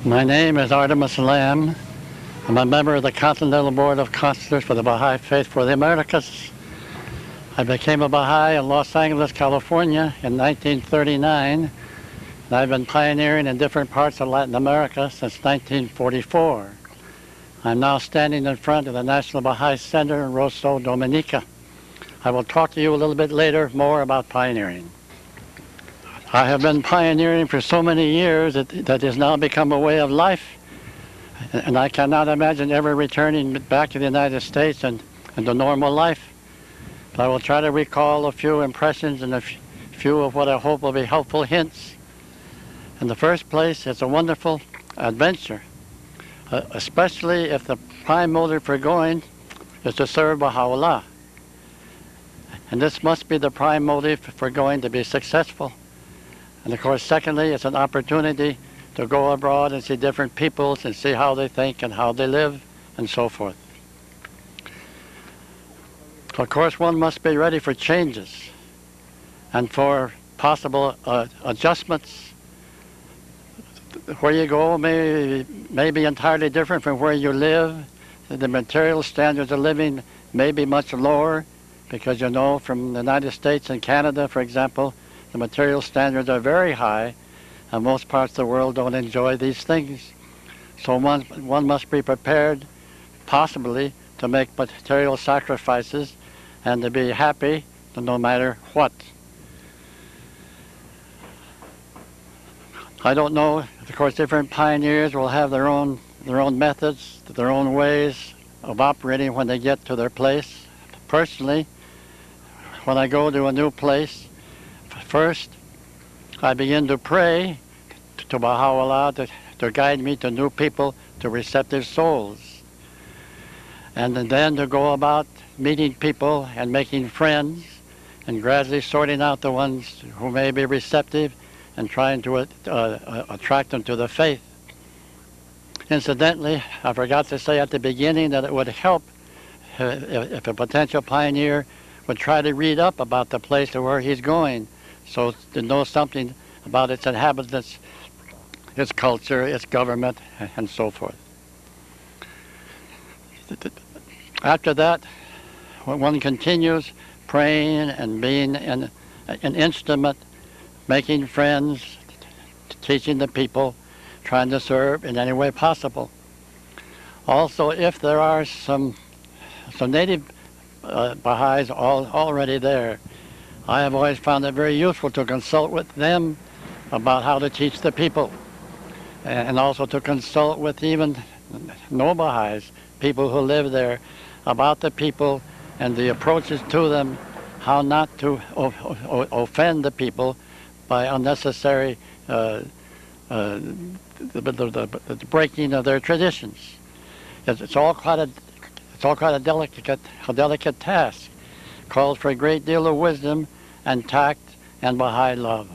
My name is Artemus. I'm a member of the Continental Board of Counselors for the Baha'i Faith for the Americas. I became a Baha'i in Los Angeles, California in 1939, and I've been pioneering in different parts of Latin America since 1944. I'm now standing in front of the National Baha'i Center in Roseau, Dominica. I will talk to you a little bit later more about pioneering. I have been pioneering for so many years that it has now become a way of life, and I cannot imagine ever returning back to the United States and to normal life. But I will try to recall a few impressions and a few of what I hope will be helpful hints. In the first place, it's a wonderful adventure, especially if the prime motive for going is to serve Baha'u'llah. And this must be the prime motive for going, to be successful. And of course, secondly, it's an opportunity to go abroad and see different peoples and see how they think and how they live and so forth. Of course, one must be ready for changes and for possible adjustments. Where you go may be entirely different from where you live. The material standards of living may be much lower because, you know, from the United States and Canada, for example, the material standards are very high, and most parts of the world don't enjoy these things. So one must be prepared, possibly, to make material sacrifices and to be happy no matter what. I don't know. Of course, different pioneers will have their own methods, their own ways of operating when they get to their place. Personally, when I go to a new place, first I begin to pray to Baha'u'llah to guide me to new people, to receptive souls. And then to go about meeting people and making friends and gradually sorting out the ones who may be receptive and trying to attract them to the faith. Incidentally, I forgot to say at the beginning that it would help if a potential pioneer would try to read up about the place to where he's going, so to know something about its inhabitants, its culture, its government, and so forth. After that, when one continues praying and being an instrument, making friends, teaching the people, trying to serve in any way possible. Also, if there are some native Baha'is already there, I have always found it very useful to consult with them about how to teach the people, and also to consult with even no Baha'is, people who live there, about the people and the approaches to them, how not to offend the people by unnecessary the breaking of their traditions. It's all quite a delicate task, calls for a great deal of wisdom and tact and Baha'i love.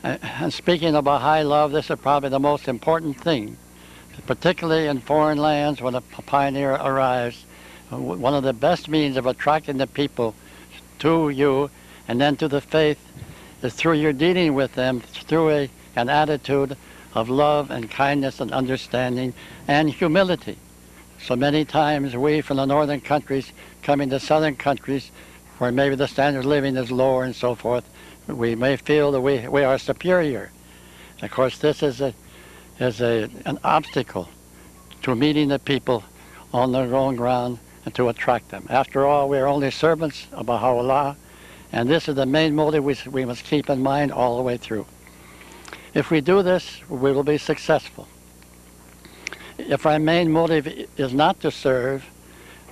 And speaking of Baha'i love, this is probably the most important thing, particularly in foreign lands when a pioneer arrives. One of the best means of attracting the people to you and then to the faith is through your dealing with them through an attitude of love and kindness and understanding and humility. So many times we from the northern countries coming to southern countries where maybe the standard of living is lower and so forth, we may feel that we are superior. Of course, this is an obstacle to meeting the people on their own ground and to attract them. After all, we are only servants of Baha'u'llah, and this is the main motive we must keep in mind all the way through. If we do this, we will be successful. If our main motive is not to serve,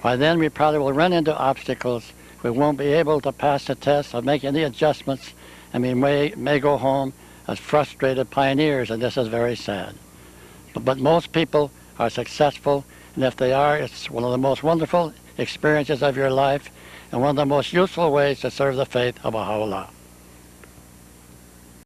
why then we probably will run into obstacles. We won't be able to pass the test or make any adjustments, and we may go home as frustrated pioneers, and this is very sad. But most people are successful, and if they are, it's one of the most wonderful experiences of your life and one of the most useful ways to serve the faith of Baha'u'llah.